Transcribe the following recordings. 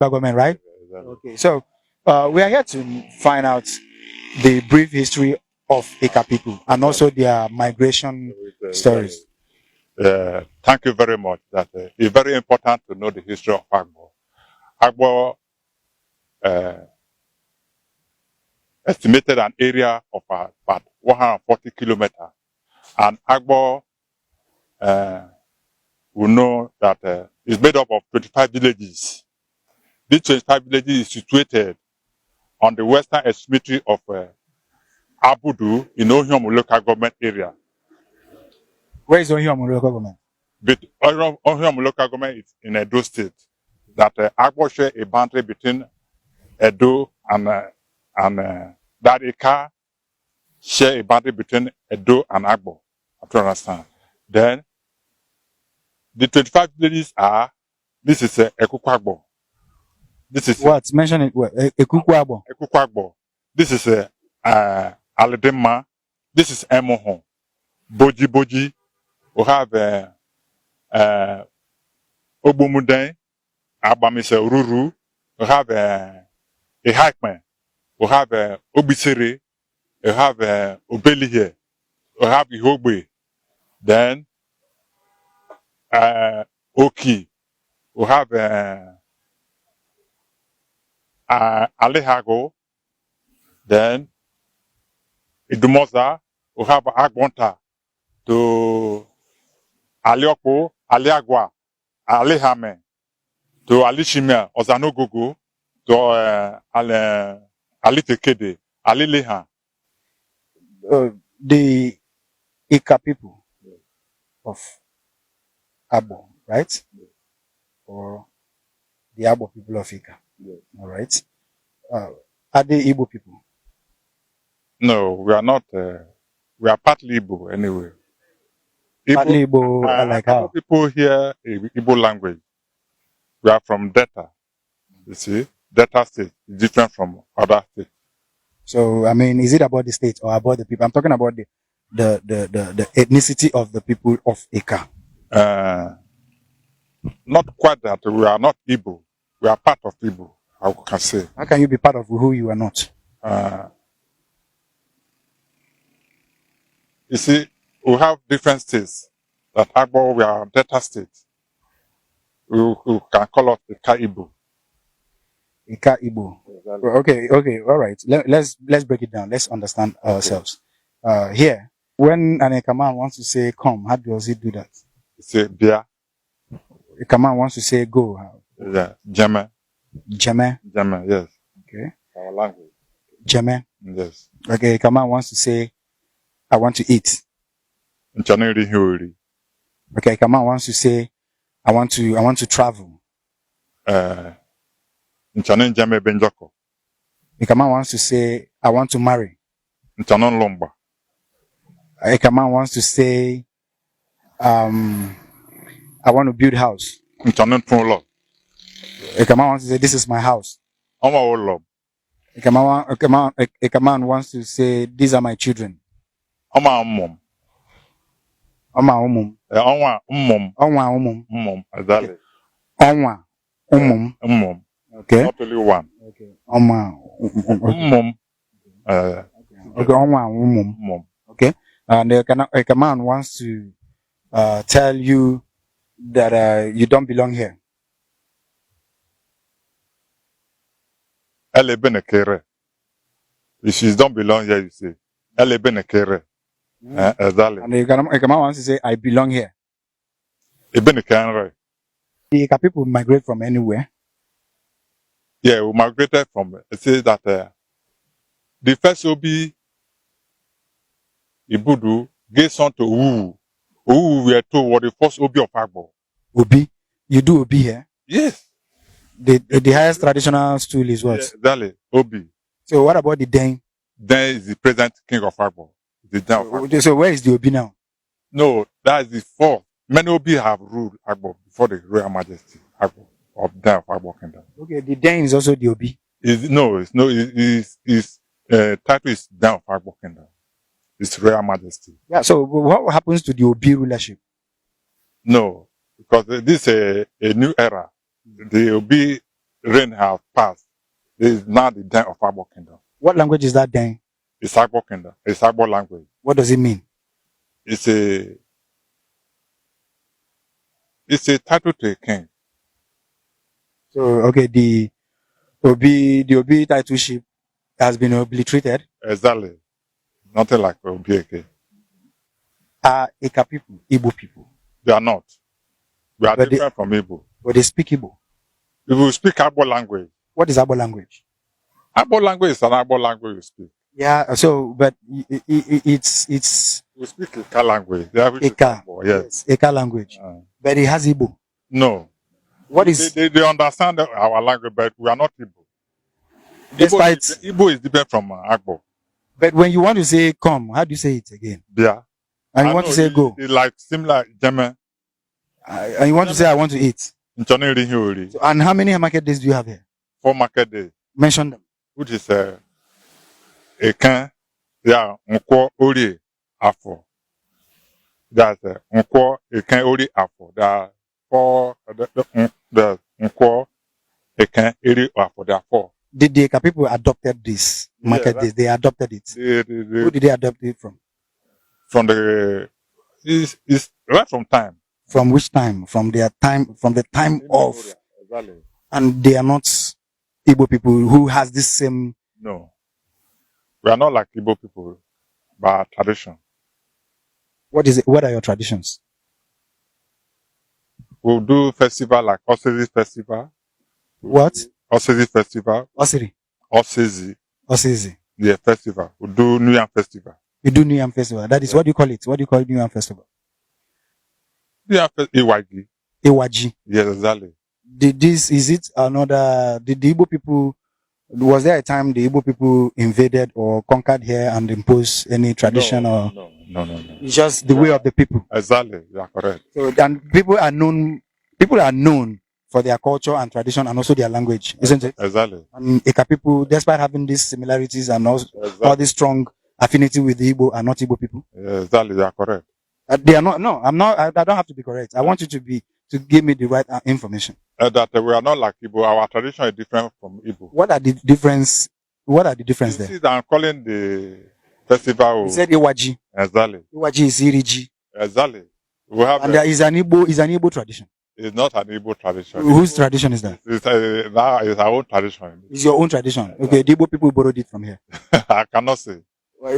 government, right? Exactly. Okay, so we are here to find out the brief history of Ika people and also their migration stories. Thank you very much. That it's very important to know the history of Agbo. Agbo estimated an area of about 140 kilometers, and Agbo we know that is made up of 25 villages. These 25 villages is situated on the western extremity of Abudu in Ohiom local government area. Where is Ohiom local government? But Ohiom local government is in Edo State. That Agbo share a boundary between Edo and that Ika share a boundary between Edo and Agbo. I don't understand. Then the 25 villages are, this is Ekukwagbo. This is what? Mention it. What? Ekukwagbo. Ekukwagbo. This is Aledema. This is Emohon. Boji Boji. We have Obumuden. Abamise Ruru. We have Ehakme. We have Obisere. We have Obeli here. We have Ihogbe. Then Oki. We have Alehago. Then Idumosa. We have Agbonta. To Aliopo, Aliagua, Alehame. To Alishimia, Ozanogogo. To Alitekede, Alileha. The Ika people of Abo, right? Or the Abo people of Ika. All right. Are they Igbo people? No, we are not. We are partly Igbo anyway. Partly Igbo, like how? People hear Igbo language. We are from Delta. You see, Delta state is different from other states. So I mean, is it about the state or about the people? I'm talking about the ethnicity of the people of Ika. Not quite that. We are not Igbo. We are part of Igbo, I can say. How can you be part of who you are not? You see, we have different states. That Agbo, we are Delta state. We can call us Ika Igbo. Ika Igbo. Exactly. Okay, all right. Let's break it down. Let's understand ourselves. Here, when an Ika man wants to say come, how does he do that? He say bia. Ika man wants to say go. Yeah, Jeme. Jeme. Jeme, yes. Okay. Our language. Jeme. Yes. Okay, Ika man wants to say I want to eat. Okay, Ika man wants to say I want to travel. Ika man wants to say I want to marry. Ika man wants to say I want to build house. Ika man wants to say this is my house. Ika man wants to say these are my children. Exactly. Okay. Not only one. Okay. Okay. And a man wants to tell you that you don't belong here. If you don't belong here, you say exactly. And a man wants to say I belong here. The people migrate from anywhere. Yeah, we migrated from. It says that the first Obi Ibudu gave son to Uwu. Uwu, we are told, was the first Obi of Agbo. Obi, you do Obi here? Yes. The highest traditional stool is what? Yeah, exactly, Obi. So what about the Den? Den is the present king of Agbo. So where is the Obi now? No, that is the fourth. Many Obi have ruled Agbo before the Royal Majesty Agbo of Den of Agbo Kingdom. Okay, the Den is also the Obi. His title is Den of Agbo Kingdom. It's Royal Majesty. Yeah. So what happens to the Obi rulership? No, because this is a new era. The Obi rain have passed, this is now the den of Agbo Kingdom. What language is that then? It's Agbo Kingdom. It's Agbo language. What does it mean? It's a title to a king. So okay, the Obi titleship has been obliterated. Exactly. Nothing like Obieke. Are Eka people, Igbo people? They are not. We are But different from Igbo. But they speak Igbo. If you speak Agbo language, What is Igbo language? Agbo language is an Agbo language you speak. Yeah. So, but it's We speak Eka language. They have Eka. Yes. Eka language. But it has Igbo. No. What is? They understand our language, but we are not Igbo. Despite Igbo is different from Agbo. But when you want to say come, how do you say it again? Yeah. And you want to say go. It's like similar German. And you want to say I want to eat. So, and how many market days do you have here? 4 market days. Mention them. Which is Ekan, yeah, Nkwo Ori Afo. That's Nkwo Ekan Ori Afo. There are 4 the Nkwo Ekan Ori Afo. There are 4. Did the Eka people adopted this market days? They adopted it. Who did they adopt it from? From the is right from time. From which time? From their time, from the time of. Exactly. And they are not Igbo people who has this same. No, we are not like Igbo people, but tradition. What is it? What are your traditions? We'll do festival like Osiri Festival. What? Osiri Festival. Osiri. Osisi. Osisi. Yeah, festival. We'll do New Yam Festival. You do New Yam Festival. That is what do you call it? What do you call New Yam Festival? Iwagi. Iwaji. Yes, exactly. Is it another? Did the Igbo people? Was there a time the Igbo people invaded or conquered here and imposed any tradition or? No. It's just the way of the people. Exactly. You are correct. So, and people are known for their culture and tradition and also their language, isn't it? Exactly. And Eka people, despite having these similarities and also all this strong affinity with the Igbo, are not Igbo people. Exactly. You are correct. They are not. No, I'm not. I don't have to be correct. I want you to give me the right information. That we are not like Igbo. Our tradition is different from Igbo. What are the difference? What are the difference there? See, I'm calling the festival. You said Iwaji. Exactly. Iwaji is Iriji. Exactly. We have. And there is an Igbo tradition. It's not an Igbo tradition. Whose tradition is that? It's our own tradition. It's your own tradition. Okay, the Igbo people borrowed it from here. I cannot say.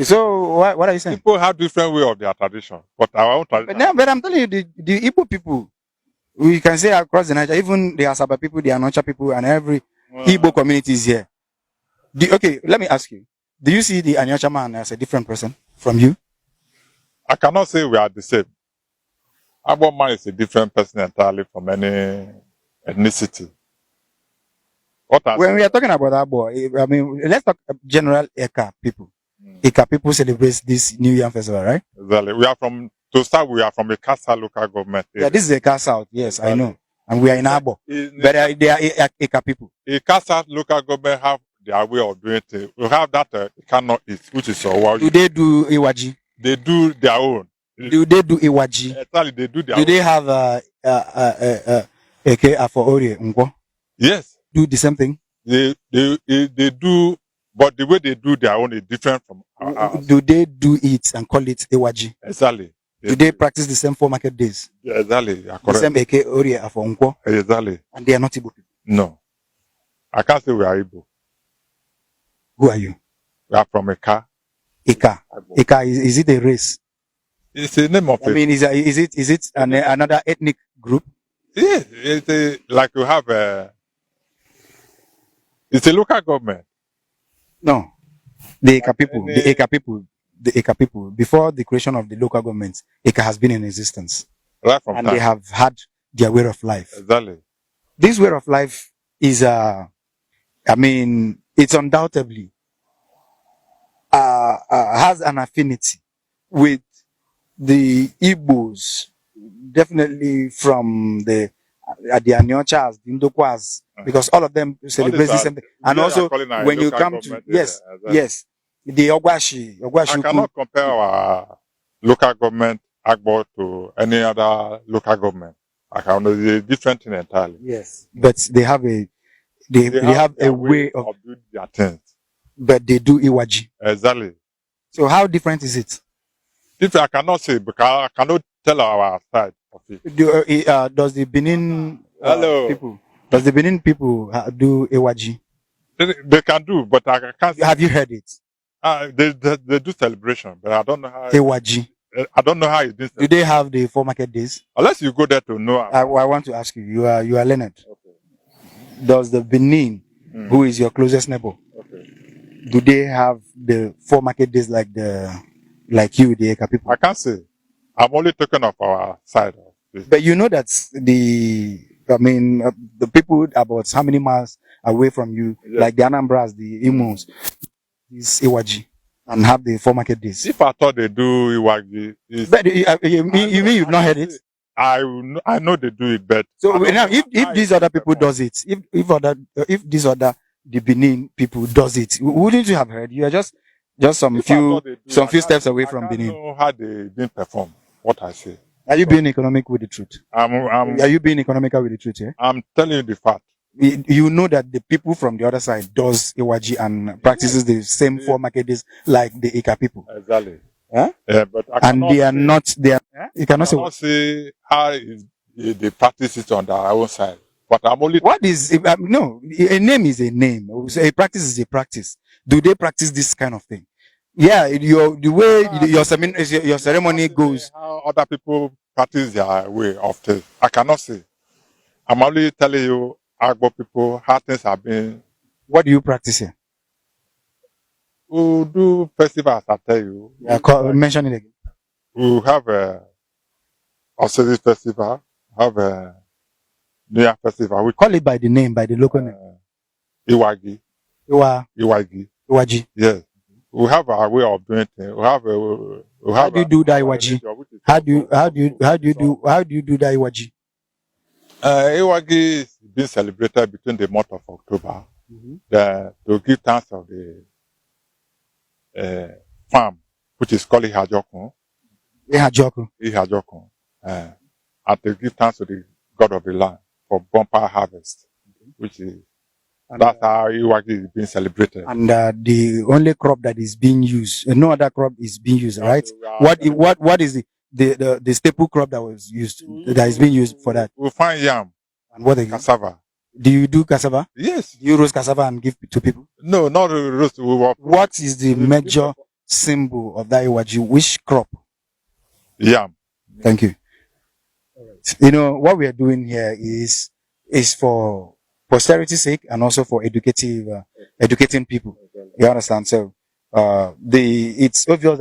So what are you saying? People have different way of their tradition, but our own tradition. But I'm telling you, the Igbo people, we can say across the Nigeria, even the Asaba people, the Anocha people, and every Igbo community is here. Okay, let me ask you: do you see the Anocha man as a different person from you? I cannot say we are the same. Agbo man is a different person entirely from any ethnicity. When we are talking about Agbo, I mean, let's talk general Eka people. Eka people celebrate this New Year festival, right? Exactly. We are from a Kasa local government area. Yeah, this is a Eka South. Yes, exactly. I know. And we are in Agbo. But they are Eka people. A Kasa local government have their way of doing things. We have that Eka North East, which is Do they do Iwaji? They do their own. Do they do Iwaji? Exactly, they do their own. Do they have Eke Afo-Orie Ngwo? Yes. Do the same thing? They do, but the way they do their own is different from ours. Do they do it and call it Iwaji? Exactly. Do they practice the same 4 market days? Yeah, exactly. The same Eke Orie Afo Ngwo? Exactly. And they are not Igbo people? No. I can't say we are Igbo. Who are you? We are from Eka. Eka. Eka, is it a race? It's the name of it. I mean, is it another ethnic group? Yeah, like you have it's a local government. No. The Eka people, before the creation of the local government, Eka has been in existence. Right from and time. They have had their way of life. Exactly. This way of life is, I mean, it's undoubtedly has an affinity with the Igbos, definitely from the Anyochas, the Ndokwas, because all of them celebrate the same thing. And also, when you come to, yes, the Ogwashi. I cannot compare our local government, Agbo, to any other local government. I can know the different thing entirely. Yes. But they have They have a their way of doing their things. but they do Iwaji. Exactly. So how different is it? If I cannot say, because I cannot tell our side of it. Does the Benin Hello. people? Does the Benin people do Iwaji? They can do, but I can't. Have you heard it? They do celebration, but I don't know how. Iwaji. I don't know how it's been. Do they have the 4 market days? Unless you go there to know. I want to ask you. You are Leonard. Okay. Does the Benin, who is your closest neighbor, do they have the 4 market days like you, the Eka people? I can't say. I'm only talking of our side of this. But you know that the people about how many miles away from you, like the Anambras, the Imos, is Iwaji, and have the 4 market days. If I thought they do Iwagi, but you mean you've not heard it? I know they do it, but so now if these other people does it, if these other the Benin people does it, wouldn't you have heard? You are just some few steps away from Benin. I don't know how they been performed. What I say. Are you being economic with the truth? Are you being economical with the truth? Yeah? I'm telling you the fact. You know that the people from the other side does Iwaji and practices the same 4 market days like the Ika people. Exactly. Huh? Yeah, but they are not. You cannot say how they practice it on their own side. But I'm only. What is no? A name is a name. So a practice is a practice. Do they practice this kind of thing? Yeah, the way your ceremony goes. How other people practice their way of things, I cannot say. I'm only telling you, Agbo people, how things have been. What do you practice here? We do festivals, I tell you. Yeah, mention it again. We have a Osiris festival, have a New Year festival. We call it by the name, by the local name. Iwagi. Iwagi. Iwaji. Yes. We have our way of doing things. How do you do that Iwaji? How do you do that Iwaji? Iwagi is being celebrated between the month of October. To give thanks of the farm, which is called Ihajokun. Ihajokun. And to give thanks to the God of the land for bumper harvest, which is that's how Iwagi is being celebrated. And the only crop that is being used, no other crop is being used, right? What is the staple crop that was used, that is being used for that? We find yam. And what again? Cassava. Do you do cassava? Yes. Do you roast cassava and give to people? No, not roast. What is the major symbol of that Iwaji? Which crop? Yam. Thank you. You know, what we are doing here is for posterity's sake and also for educating people. You understand? So, it's obvious